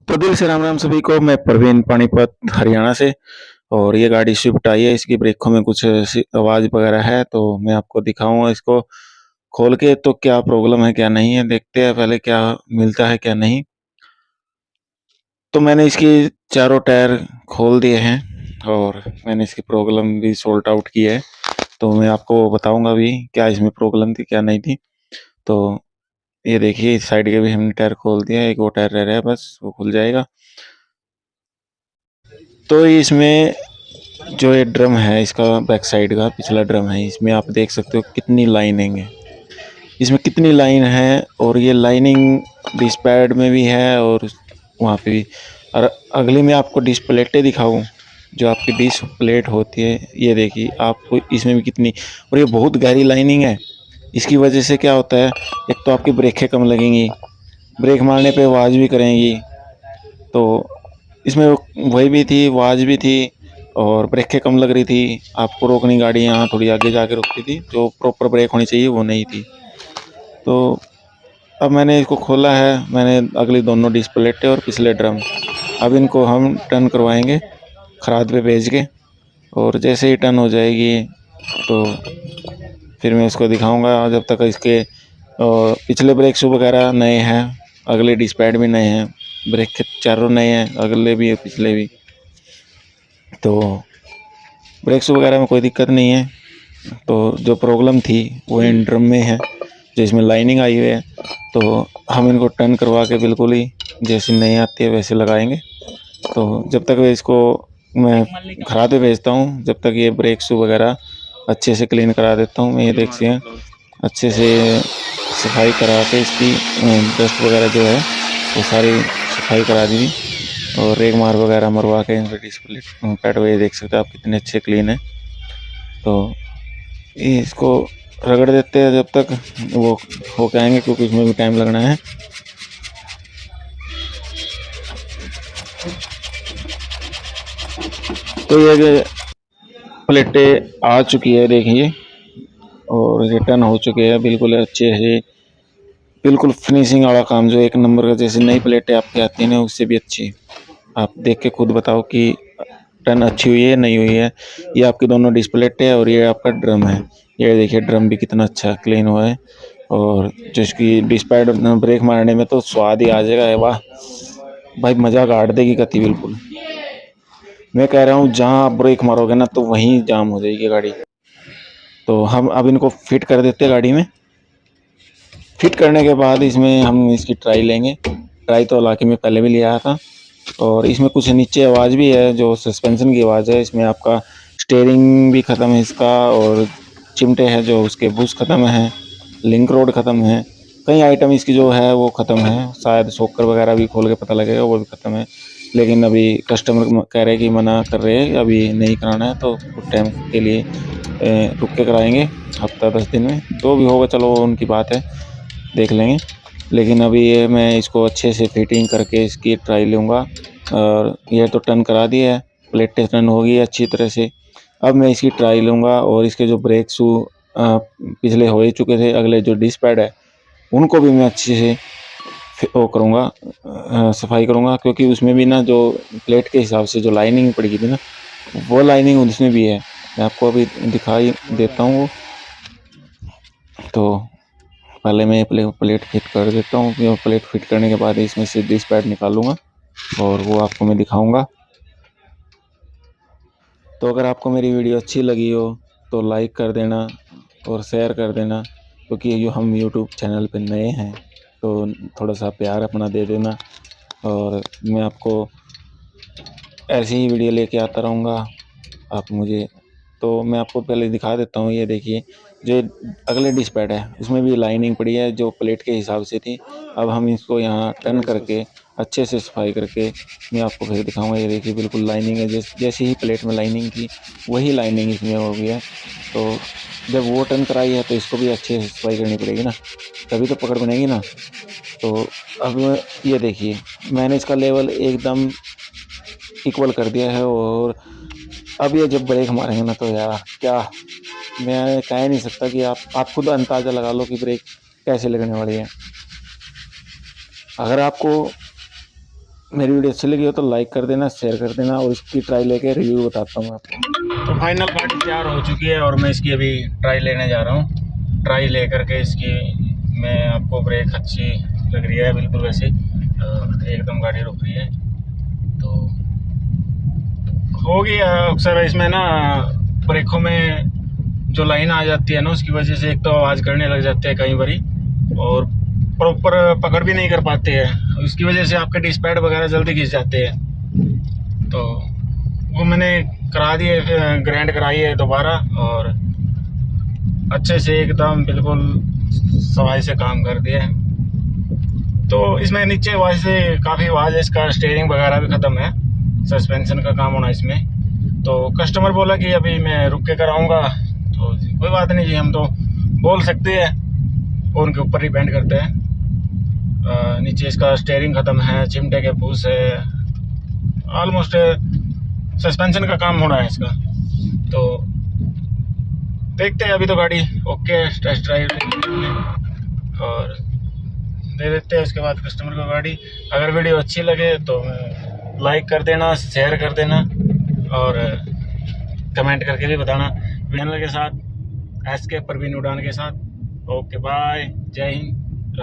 तो दिल से राम राम सभी को। मैं प्रवीण पानीपत हरियाणा से। और ये गाड़ी स्विफ्ट आई है, इसकी ब्रेकों में कुछ ऐसी आवाज़ वगैरह है, तो मैं आपको दिखाऊंगा इसको खोल के तो क्या प्रॉब्लम है क्या नहीं है। देखते हैं पहले क्या मिलता है क्या नहीं। तो मैंने इसकी चारों टायर खोल दिए हैं और मैंने इसकी प्रॉब्लम भी सॉल्ट आउट की है। तो मैं आपको बताऊंगा भी क्या इसमें प्रॉब्लम थी क्या नहीं थी। तो ये देखिए, इस साइड के भी हमने टायर खोल दिया है, एक वो टायर रह रहा है, बस वो खुल जाएगा। तो इसमें जो ये ड्रम है, इसका बैक साइड का पिछला ड्रम है, इसमें आप देख सकते हो कितनी लाइनिंग है, इसमें कितनी लाइन है। और ये लाइनिंग डिस्क पैड में भी है और वहाँ पे भी। और अगली में आपको डिस्क प्लेटें दिखाऊं, जो आपकी डिस्क प्लेट होती है, ये देखिए आपको इसमें भी कितनी। और ये बहुत गहरी लाइनिंग है। इसकी वजह से क्या होता है, एक तो आपकी ब्रेकें कम लगेंगी, ब्रेक मारने पे आवाज़ भी करेंगी। तो इसमें वही भी थी, आवाज़ भी थी और ब्रेकें कम लग रही थी। आपको रोकनी गाड़ी यहाँ थोड़ी आगे जाके रुकती थी, जो प्रॉपर ब्रेक होनी चाहिए वो नहीं थी। तो अब मैंने इसको खोला है, मैंने अगली दोनों डिस्क प्लेटें और पिछले ड्रम, अब इनको हम टर्न करवाएंगे खराद पे भेज के। और जैसे ही टर्न हो जाएगी तो फिर मैं इसको दिखाऊंगा। जब तक इसके पिछले ब्रेक शू वगैरह नए हैं, अगले डिस्क पैड भी नए हैं, ब्रेक के चारों नए हैं, अगले भी पिछले भी। तो ब्रेक शू वगैरह में कोई दिक्कत नहीं है। तो जो प्रॉब्लम थी वो इन ड्रम में है, जो इसमें लाइनिंग आई हुई है। तो हम इनको टर्न करवा के बिल्कुल ही जैसी नई आती है वैसे लगाएंगे। तो जब तक इसको मैं खराद पे भेजता हूँ, जब तक ये ब्रेक शू वगैरह अच्छे से क्लीन करा देता हूँ। मैं ये देखिए अच्छे से सफाई करा के इसकी डस्ट वगैरह जो है वो सारी सफाई करा दी। और रेग मार वगैरह मरवा के डिस्प्ले पैड ये देख सकते हैं आप कितने अच्छे क्लीन है। तो इसको रगड़ देते हैं जब तक वो हो के आएंगे, क्योंकि इसमें भी टाइम लगना है। तो ये प्लेटें आ चुकी है देखिए, और रिटर्न हो चुके हैं बिल्कुल अच्छे से, बिल्कुल फिनिशिंग वाला काम, जो एक नंबर का, जैसे नई प्लेटें आपकी आती हैं ना उससे भी अच्छी। आप देख के खुद बताओ कि टर्न अच्छी हुई है नहीं हुई है। ये आपकी दोनों डिस्प्लेट है और ये आपका ड्रम है। ये देखिए ड्रम भी कितना अच्छा क्लीन हुआ है। और जो इसकी डिस्पैड ब्रेक मारने में तो स्वाद ही आ जाएगा, वाह भाई, मज़ा गाड़ देगी गति बिल्कुल। मैं कह रहा हूँ जहाँ आप ब्रेक मारोगे ना तो वहीं जाम हो जाएगी गाड़ी। तो हम अब इनको फिट कर देते हैं गाड़ी में। फिट करने के बाद इसमें हम इसकी ट्राई लेंगे। ट्राई तो हालांकि मैं पहले भी लिया था। और इसमें कुछ नीचे आवाज़ भी है, जो सस्पेंशन की आवाज़ है। इसमें आपका स्टीयरिंग भी ख़त्म है इसका, और चिमटे हैं जो उसके बुश ख़त्म है, लिंक रोड ख़त्म है, कई आइटम इसकी जो है वो ख़त्म है। शायद शॉकर वगैरह भी खोल के पता लगेगा, वो भी ख़त्म है। लेकिन अभी कस्टमर कह रहे हैं कि मना कर रहे हैं, अभी नहीं कराना है, तो कुछ टाइम के लिए रुक के कराएंगे, हफ्ता 10 दिन में जो भी होगा, चलो उनकी बात है, देख लेंगे। लेकिन अभी ये मैं इसको अच्छे से फिटिंग करके इसकी ट्राई लूँगा। और ये तो टर्न करा दिया है, प्लेटें टर्न हो गई अच्छी तरह से। अब मैं इसकी ट्राई लूँगा और इसके जो ब्रेक शू पिछले हो ही चुके थे, अगले जो डिस्क पैड है उनको भी मैं अच्छे से वो करूँगा, सफाई करूँगा। क्योंकि उसमें भी ना जो प्लेट के हिसाब से जो लाइनिंग पड़ गई थी ना, वो लाइनिंग उसमें भी है। मैं आपको अभी दिखाई देता हूँ वो। तो पहले मैं प्लेट फिट कर देता हूँ। प्लेट फिट करने के बाद इसमें से डिस्क पैड निकालूँगा और वो आपको मैं दिखाऊँगा। तो अगर आपको मेरी वीडियो अच्छी लगी हो तो लाइक कर देना और शेयर कर देना, क्योंकि जो हम यूट्यूब चैनल पे नए हैं तो थोड़ा सा प्यार अपना दे देना। और मैं आपको ऐसी ही वीडियो लेके आता रहूँगा। आप मुझे, तो मैं आपको पहले दिखा देता हूँ। ये देखिए जो अगले डिस्क पैड है उसमें भी लाइनिंग पड़ी है, जो प्लेट के हिसाब से थी। अब हम इसको यहाँ टर्न करके अच्छे से सफाई करके मैं आपको फिर दिखाऊंगा। ये देखिए बिल्कुल लाइनिंग है, जैसे ही प्लेट में लाइनिंग थी वही लाइनिंग इसमें हो गई है। तो जब वो टर्न कराई है तो इसको भी अच्छे से सफाई करनी पड़ेगी ना, तभी तो पकड़ बनेगी ना। तो अब ये देखिए मैंने इसका लेवल एकदम इक्वल कर दिया है। और अब ये जब ब्रेक मारेंगे ना तो यार क्या, मैं कह नहीं सकता कि आप खुद अंदाज़ा लगा लो कि ब्रेक कैसे लगने वाली है। अगर आपको मेरी वीडियो अच्छी लगी हो तो लाइक कर देना, शेयर कर देना, और इसकी ट्राई लेके रिव्यू बताता हूँ आपको। तो फाइनल गाड़ी तैयार हो चुकी है और मैं इसकी अभी ट्राई लेने जा रहा हूँ। ट्राई ले करके इसकी मैं आपको ब्रेक अच्छी लग रही है, बिल्कुल वैसे एकदम गाड़ी रुक रही है। तो होगी अक्सर इसमें ना ब्रेकों में जो लाइन आ जाती है ना, उसकी वजह से एक तो आवाज़ करने लग जाते हैं कई बारी, और प्रॉपर पकड़ भी नहीं कर पाते हैं। उसकी वजह से आपके डिस्पैड वगैरह जल्दी घिस जाते हैं। तो वो मैंने करा दिए, ग्राइंड कराई है दोबारा, और अच्छे से एकदम बिल्कुल सफाई से काम कर दिया है। तो इसमें नीचे आवाज़ से काफ़ी आवाज़ है, इसका स्टीयरिंग वगैरह भी ख़त्म है, सस्पेंशन का काम होना इसमें। तो कस्टमर बोला कि अभी मैं रुक के कराऊँगा, तो कोई बात नहीं जी, हम तो बोल सकते हैं, उनके ऊपर डिपेंड करते हैं। नीचे इसका स्टीयरिंग ख़त्म है, चिमटे के पूस है, ऑलमोस्ट सस्पेंशन का काम होना है इसका। तो देखते हैं, अभी तो गाड़ी ओके, टेस्ट ड्राइव और दे देते हैं उसके बाद कस्टमर को गाड़ी। अगर वीडियो अच्छी लगे तो लाइक कर देना, शेयर कर देना, और कमेंट करके भी बताना। चैनल के साथ SK परवीन उड़ान के साथ। ओके बाय, जय हिंद।